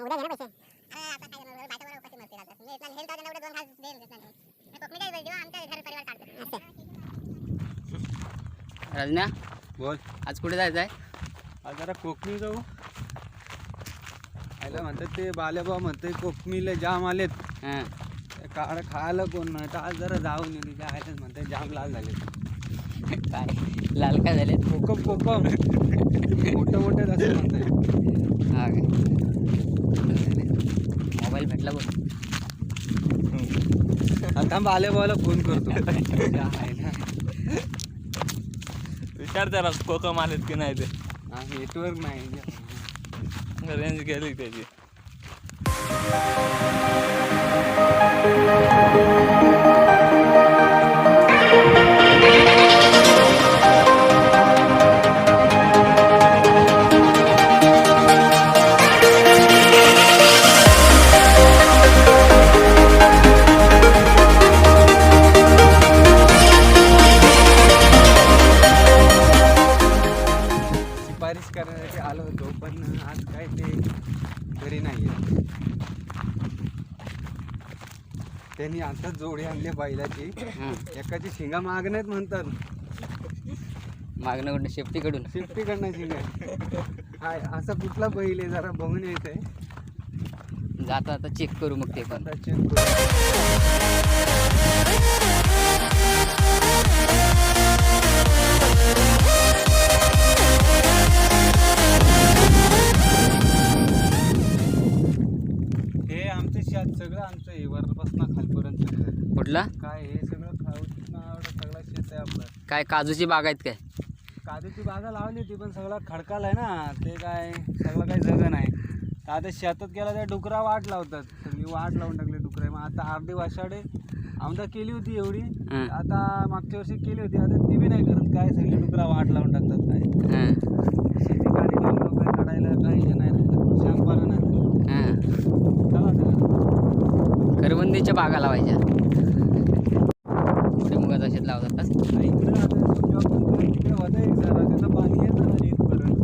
उद्या घे ना पैसे. आता काय करणार बायकोवर उपाशी मरते आता. म्हणजे इथला हेल्थ एवढे 2 घास देईल नाही. कोकणीच्या जेव्हा आमच्या घर परिवार काढतो. राजना बोल. आज कुठे जायचं आहे? आज जरा कोकणी जाऊ. आयला म्हणतात ते बालेबा म्हणते कोकणीला जाम आलेत. हां काढ खायला कोण नाही तर आज जरा जाऊन येऊ. काय आहे म्हणते जाम लाल झाले. काय लाल काय झाले? कोकम कोकम मोठे मोठे असं म्हणते. हां काय मोबाईल भेटला बघ. आता बालेबाला फोन करतो. आहे ना विचार जरा कोकम आलेत की नाही ते. नेटवर्क नाही रेंज गेली त्याची. सिफारिश करण्यासाठी आलो होतो पण आज काय ते घरी नाही आहे. त्यांनी आता जोडी आणली बैलाची. एकाची शिंगा मागण्यात म्हणतात. मागणं कुठं शेफ्टीकडून? शिफ्टीकडनं शिंगा. हाय असा कुठला बैल आहे जरा बघून यायचं आहे. जाता आता चेक करू मग ते पण. आता check करू. हे आमचं शेत सगळं आमचं आहे वरपासून खालपर्यंत सगळं. कुठला काय हे सगळं सगळं शेत आहे आपलं. काय काजूची बाग आहेत काय? काजूची बागा लावली होती पण सगळं खडकाल आहे ना ते काय सगळं काही जगं नाही. तर आता शेतात गेला त्या डुकरा वाट लावतात. सगळी वाट लावून टाकली डुकरे. मग आता अर्धी वाशाडे आमदा केली होती एवढी. आता मागच्या वर्षी केली होती आता ती बी नाही करत. काय सगळी डुकरा वाट लावून टाकतात. काय शेती काढी लावून काय काढायला काही हे नाही राहिलं. शांतपणा नाही. चला चला करवंदीच्या बागा लावायच्या. पुढे मुगाचा शेत लावतात का? इकडं आता तिकडे होतं एक झरा त्याचं पाणी येतं ना इथपर्यंत.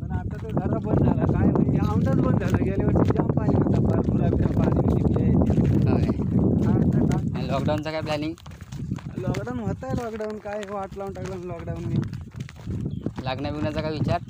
पण आता तो झरा बंद झाला. काय म्हणजे औंढाच बंद झाला. गेल्या वर्षी जाम पाणी होतं. भरपूर पाणी शिकले. लॉकडाऊनचं काय प्लॅनिंग? लॉकडाऊन होत आहे. लॉकडाऊन काय वाट लावून टाकलं लॉकडाऊननी. लग्न बिग्नाचा काय विचार?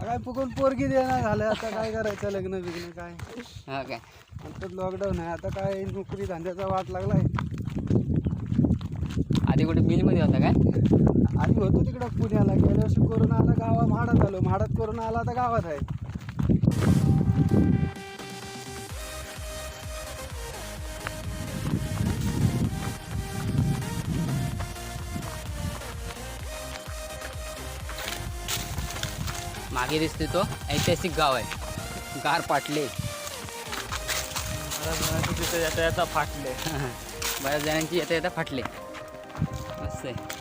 काय फुकून पोरगी देणार झालं. आता काय करायचं लग्न बिग्न काय. हां काय आता लॉकडाऊन आहे. आता काय नोकरी धंद्याचा वाट लागलाय. आधी कुठे मिलमध्ये होता काय? आधी होतो तिकडं पुण्याला. गेल्या वर्षी कोरोना आला गावात म्हाडात आलो. म्हाडात कोरोना आला आता गावात आहे. मागे दिसते तो ऐतिहासिक गाव आहे गार पाटले. तिथे येता येता फाटले. बऱ्याच जणांची येता येता फाटले. मस्त आहे.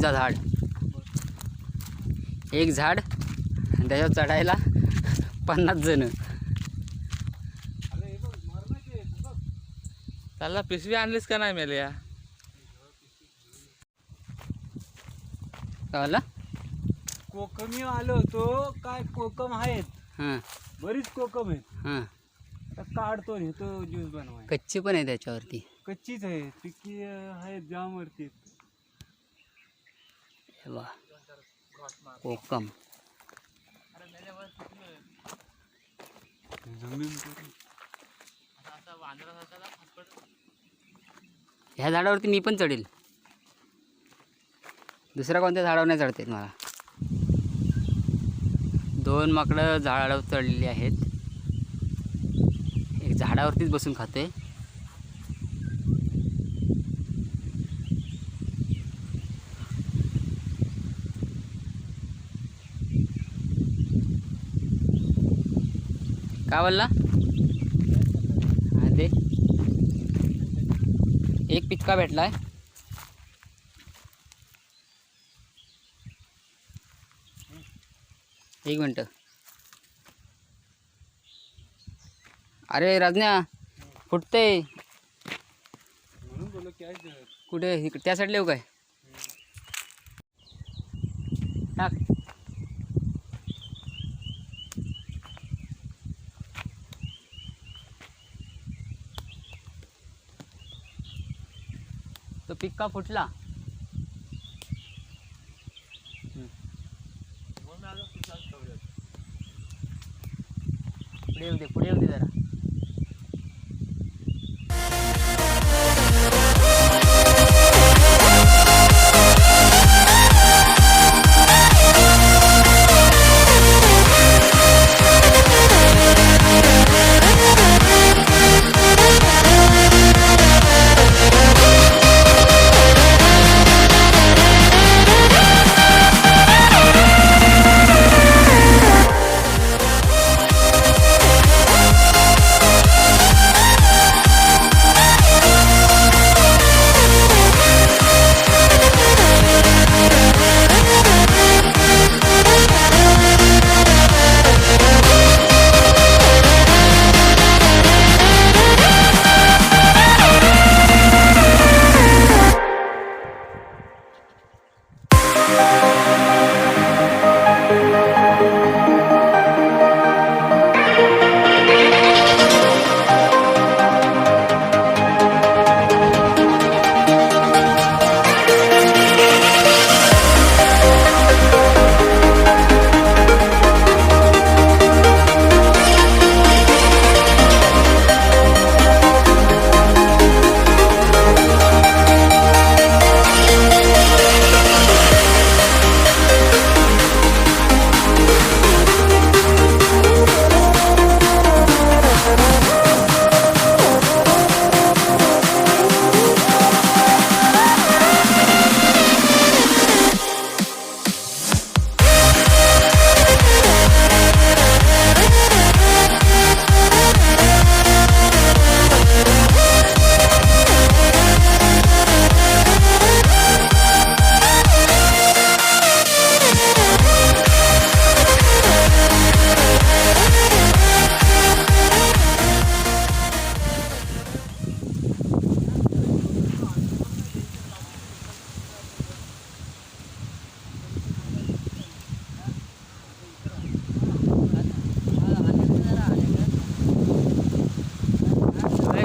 झाड एक झाड त्याच्यावर चढायला 50 जण. त्याला पिशवी आणलीस का नाही मेल्या? कळलं? कोकमी आलो होतो. काय कोकम आहेत. हां बरीच कोकम आहेत. हां आता काढतो तो ज्यूस बनवाय. कच्ची पण आहे त्याच्यावरती. कच्चीच आहे. पिकी आहेत जामवरती. हे बघा कोकम. ह्या झाडावरती मी पण चढेल. दुसऱ्या कोणत्या झाडावर नाही चढता येत मला. 2 माकडं झाडावर चढलेली आहेत. झाडावरतीच बसून खातोय. काय बोलला? हा, दे. एक पिचका भेटलाय. एक मिनटं. अरे राजन्या फुटते. म्हणून बोललो कॅच धर. कुठे त्या साईडला येऊ काय? टाक. तो पिक्का फुटला. पुढे येऊ दे जरा.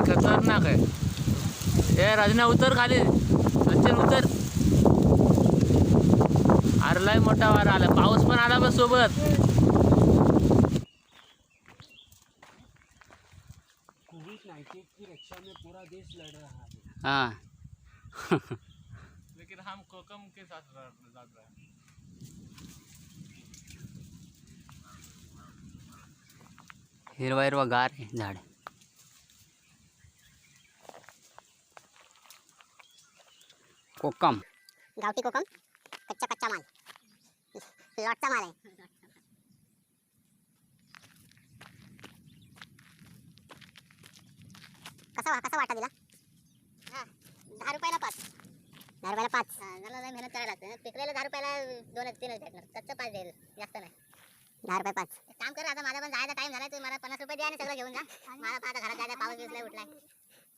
खतरनाक आहे. ए राजना उतर खाली. सचिन उतर. आरलाय मोठा वारा आला. पाऊस पण आला बस सोबत. कोविड-19 की रक्षा में पूरा देश लड़ रहा है. हाँ. लेकिन हम कोकम के साथ लड़ रहे हैं. हिरवा गार आहे झाड. कोकम. गावठी कोकम, कच्चा माल, लॉटचा माल आहे. कसा वाटा दिला? 10 रुपयाला 5. 10 रुपयाला 5. जरा लय मेहनत करायला लागते. पिकलेलं 10 रुपयाला 2-3 भेटणार. कच्चं 5 देईल, जास्त नाही. 10 रुपये 5. एक काम कर, आता माझा पण जायचा टाइम झाला. तू मला 50 रुपये दे आणि सगळं घेऊन जा. मला आता घरात जायचं. पाऊस बिसलंय उठलाय.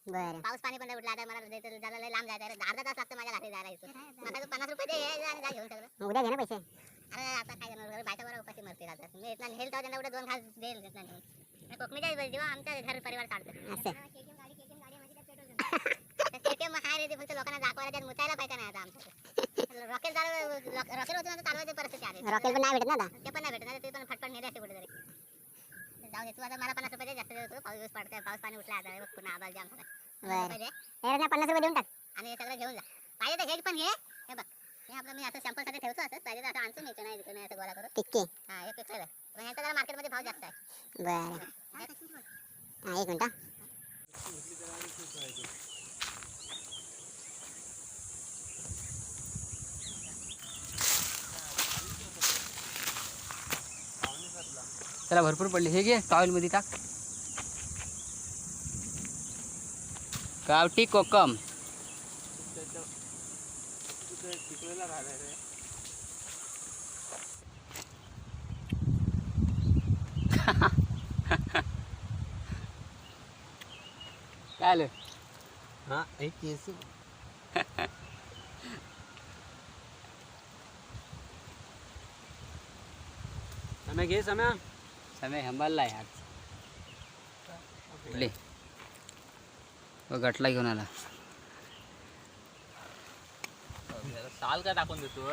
बरं. पाऊस पाणी पण उठला. आता मला जरा लय लांब जायचं आहे. अर्धा तास लागतं माझ्या घरी जायला इथून. मला तू 50 रुपये दे आणि जा घेऊन सगळं. उद्या घे ना पैसे. अरे आता काय करणार, बायका बरोबर उपाशी मरते आता. मी इथला नेल तर त्यांना एवढं 2 घास देईल घेतला नाही. कोकणीच्या जेव्हा आमच्या घर परिवार चालतं असं. केटीएम हाय रे, ते फक्त लोकांना दाखवायला त्यात मुतायला पाहिजे नाही आता आमचं. रॉकेल होतं चालवायची परिस्थिती आली. रॉकेल पण नाही भेटत ना. ते पण नाही भेटत. ते पण फटफट नेले असते कुठेतरी. जाऊ दे, तू आता मला 50 रुपये दे, जास्त देतो. पाऊस पडतोय, पाऊस पाणी उठला आता. बघ पुन्हा आबाल जाम झाला. 50 रुपये देऊन टाक आणि हे सगळं घेऊन जा. पाहिजे तर हेच पण घे. हे बघ, हे आपलं मी असं सॅम्पलसाठी ठेवतो. असं पाहिजे तर असं आणतो मी. नाही तिकडे असं गोळा करून टिक्के. हा, हे पिकलेलं. पण ह्याचं जरा मार्केटमध्ये भाव जास्त आहे. बरं, 1 मिनिट. त्याला भरपूर पडले. हे घे टॉवेल मध्ये टाक. गावठी कोकम. काय आलं? हा एक केस समय घे सम्या. समय हंबाललाय आज. ले गटला घेऊन आला. साल काय टाकून देतो